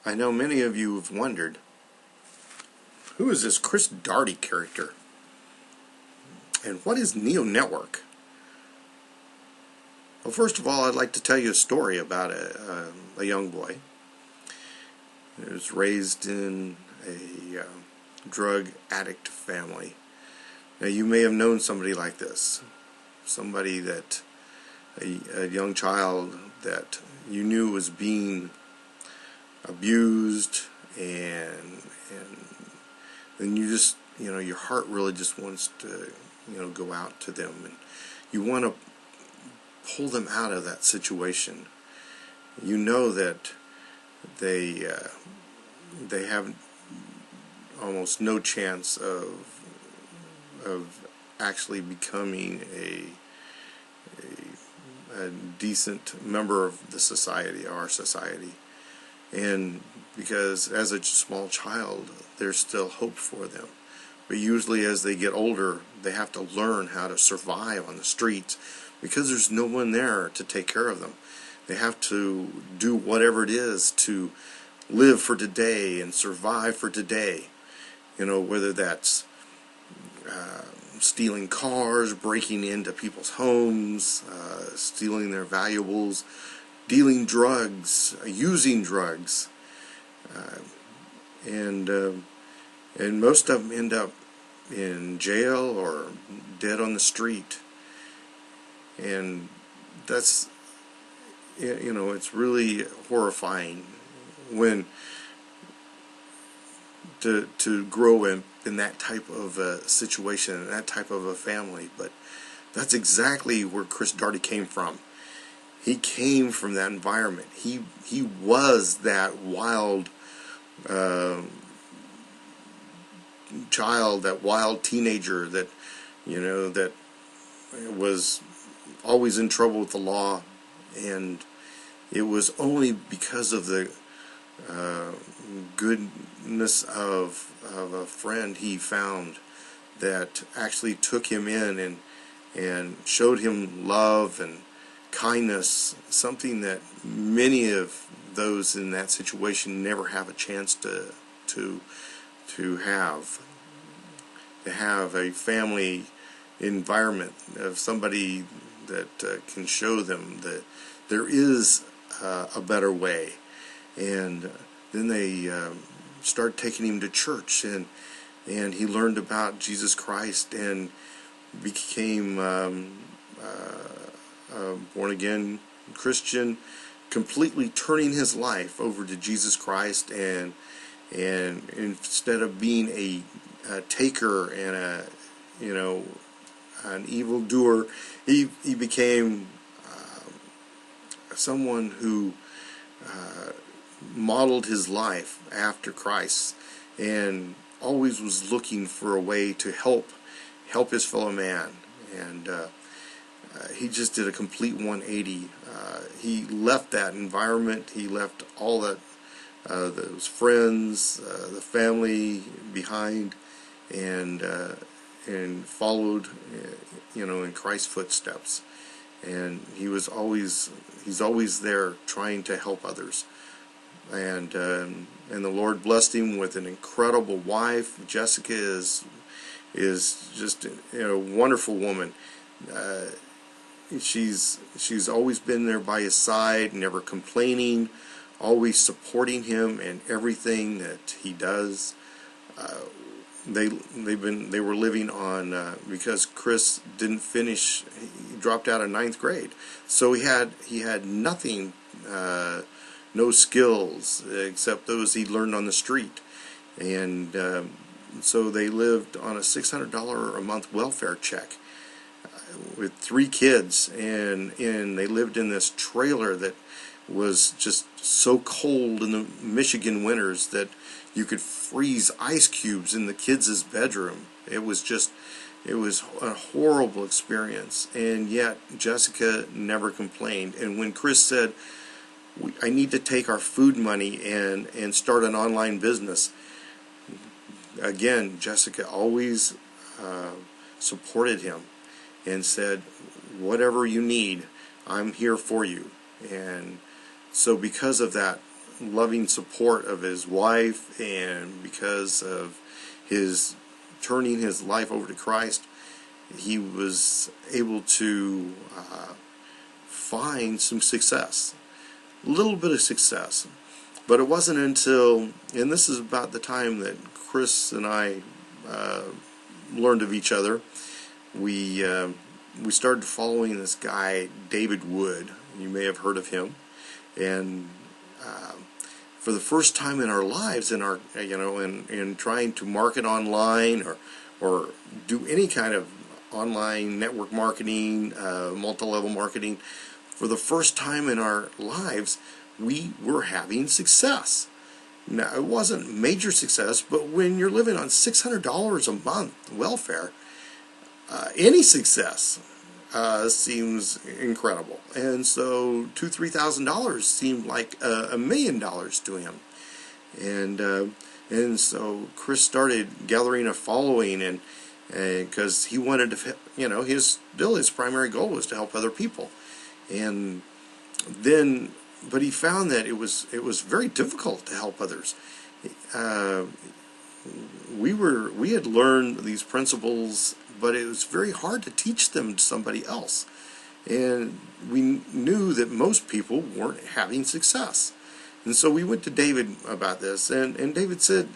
I know many of you have wondered, who is this Kris Darty character? And what is Neo Network? Well, first of all, I'd like to tell you a story about a young boy who was raised in a drug addict family. Now, you may have known somebody like this, somebody that, a young child that you knew was being abused, and then you just, your heart really just wants to, go out to them, and you want to pull them out of that situation. You know that they have almost no chance of actually becoming a decent member of the society, our society. And because as a small child, there's still hope for them. But usually as they get older, they have to learn how to survive on the streets because there's no one there to take care of them. They have to do whatever it is to live for today and survive for today. Whether that's stealing cars, breaking into people's homes, stealing their valuables, dealing drugs, using drugs, and most of them end up in jail or dead on the street. And that's, it's really horrifying when to grow in that type of a situation, in that type of a family. But that's exactly where Kris Darty came from. He came from that environment. He was that wild child, that wild teenager that that was always in trouble with the law, and it was only because of the goodness of a friend he found that actually took him in and showed him love and kindness, something that many of those in that situation never have a chance to have a family environment of somebody that can show them that there is a better way. And then they start taking him to church, and he learned about Jesus Christ and became born-again Christian, completely turning his life over to Jesus Christ, and instead of being a taker and an evildoer, he became someone who modeled his life after Christ, and always was looking for a way to help his fellow man. And he just did a complete 180. He left that environment. He left all that, those friends, the family behind, and followed, in Christ's footsteps. And he's always there trying to help others. And the Lord blessed him with an incredible wife. Jessica is just a wonderful woman. She's always been there by his side, never complaining, always supporting him in everything that he does. They were living on because Kris didn't finish. He dropped out of 9th grade, so he had nothing, no skills except those he learned on the street, and so they lived on a $600 a month welfare check with 3 kids, and they lived in this trailer that was just so cold in the Michigan winters that you could freeze ice cubes in the kids' bedroom. It was a horrible experience, and yet Jessica never complained. And when Kris said, I need to take our food money and start an online business, again, Jessica always supported him and said, whatever you need, I'm here for you. And so because of that loving support of his wife, and because of his turning his life over to Christ, he was able to find some success, a little bit of success. But it wasn't until, and this is about the time that Kris and I learned of each other, we started following this guy, David Wood. You may have heard of him. And for the first time in our lives, in our in trying to market online or do any kind of online network marketing, multi-level marketing, for the first time in our lives, we were having success. Now, it wasn't major success, but when you're living on $600 a month welfare, any success seems incredible. And so $2,000-3,000 seemed like $1 million to him. And so Kris started gathering a following, and because he wanted to, his primary goal was to help other people. And then, but he found that it was very difficult to help others. We had learned these principles, but it was very hard to teach them to somebody else. And we knew that most people weren't having success. And so we went to David about this, and David said,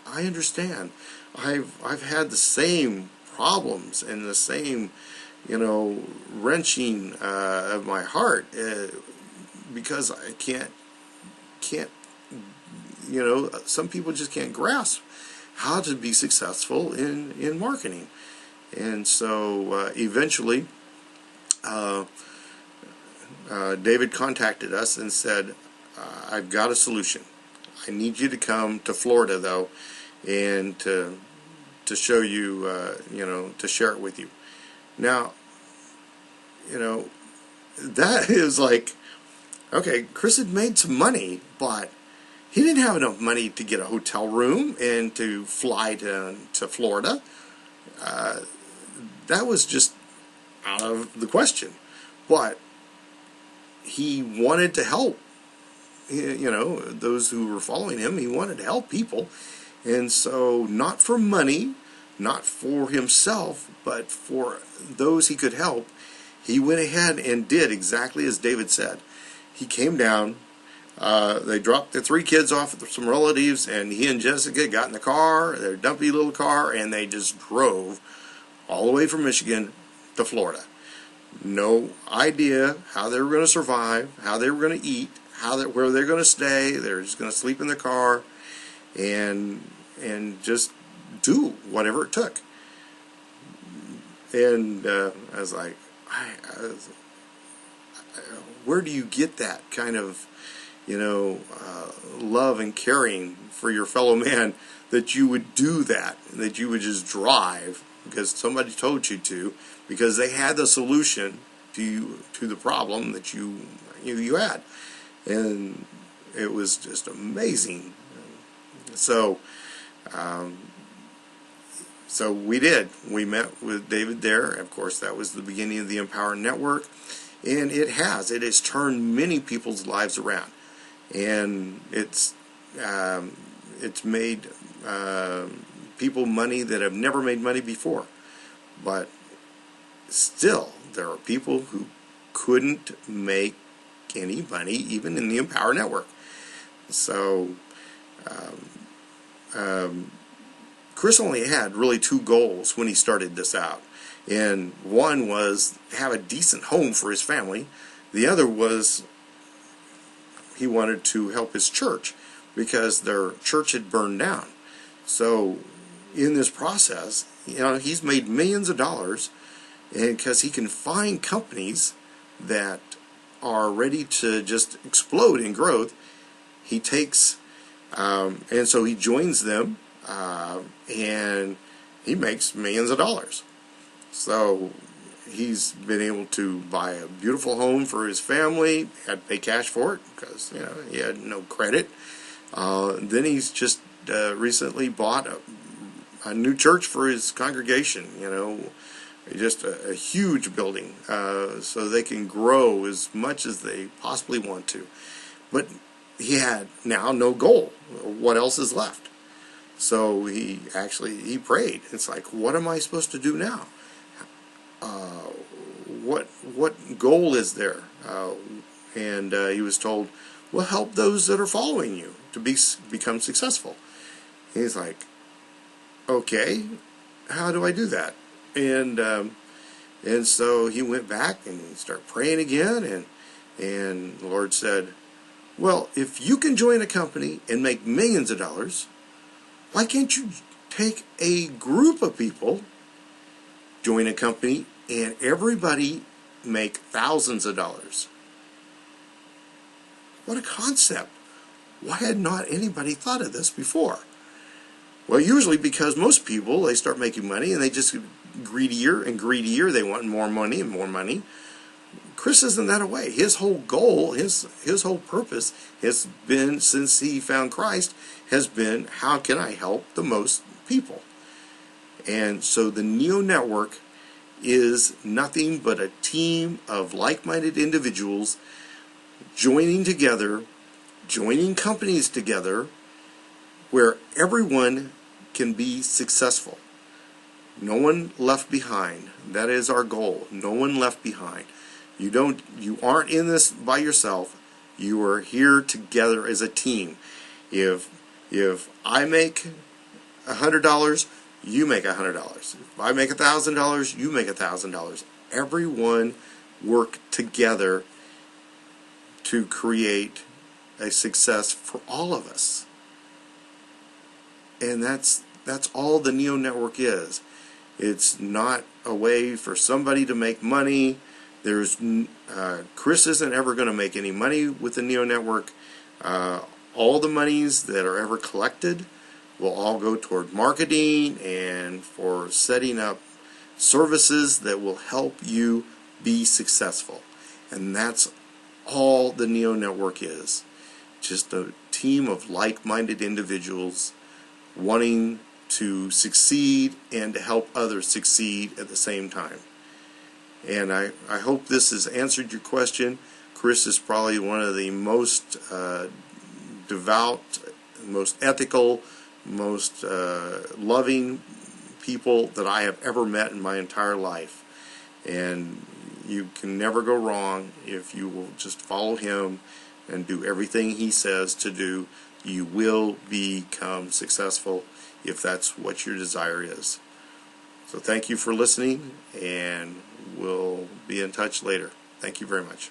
I understand. I've had the same problems and the same, wrenching of my heart because I can't, some people just can't grasp how to be successful in marketing. And so eventually David contacted us and said, I've got a solution. I need you to come to Florida, though, and to show you, to share it with you. Now, that is like, okay, Kris had made some money, but he didn't have enough money to get a hotel room and to fly to Florida. That was just out of the question. But he wanted to help, those who were following him. He wanted to help people. And so, not for money, not for himself, but for those he could help, he went ahead and did exactly as David said. He came down, they dropped the 3 kids off with some relatives, and he and Jessica got in the car, their dumpy little car, and they just drove all the way from Michigan to Florida. No idea how they were going to survive, how they were going to eat, where they're going to stay. They're just going to sleep in their car and just do whatever it took. And I was like, where do you get that kind of, love and caring for your fellow man, that you would do that you would just drive because somebody told you to, because they had the solution to the problem that you had, and it was just amazing. So we did. We met with David there. Of course, that was the beginning of the Empower Network, and it has turned many people's lives around, and it's made people money that have never made money before. But still, there are people who couldn't make any money even in the Empower Network. So Kris only had really 2 goals when he started this out. And one was have a decent home for his family. The other was he wanted to help his church because their church had burned down. So in this process, he's made millions of dollars, and because he can find companies that are ready to just explode in growth, he takes, and so he joins them, and he makes millions of dollars. So he's been able to buy a beautiful home for his family, had to pay cash for it because he had no credit. Then he's just recently bought a new church for his congregation, just a huge building, so they can grow as much as they possibly want to. But he had now no goal. What else is left? So he prayed. It's like, what am I supposed to do now? What goal is there? And he was told, well, help those that are following you to become successful. And he's like, okay, how do I do that? And so he went back and he started praying again, and the Lord said, well, if you can join a company and make millions of dollars, why can't you take a group of people, join a company, and everybody make thousands of dollars? What a concept. Why had not anybody thought of this before? Well, usually because most people, they start making money and they just get greedier and greedier. They want more money and more money. Kris isn't that way. His whole goal, his whole purpose has been, since he found Christ, has been, how can I help the most people? And so the Neo Network is nothing but a team of like-minded individuals joining together, joining companies together, where everyone can be successful. No one left behind. That is our goal. No one left behind. You aren't in this by yourself. You are here together as a team. If I make $100, you make $100. If I make $1,000, you make $1,000. Everyone work together to create a success for all of us. And that's all the Neo Network is. It's not a way for somebody to make money. Kris isn't ever going to make any money with the Neo Network. All the monies that are ever collected will all go toward marketing and for setting up services that will help you be successful. And that's all the Neo Network is. Just a team of like-minded individuals wanting to succeed and to help others succeed at the same time. And I hope this has answered your question. Kris is probably one of the most devout, most ethical, most loving people that I have ever met in my entire life. And you can never go wrong if you will just follow him and do everything he says to do. You will become successful if that's what your desire is. So thank you for listening, and we'll be in touch later. Thank you very much.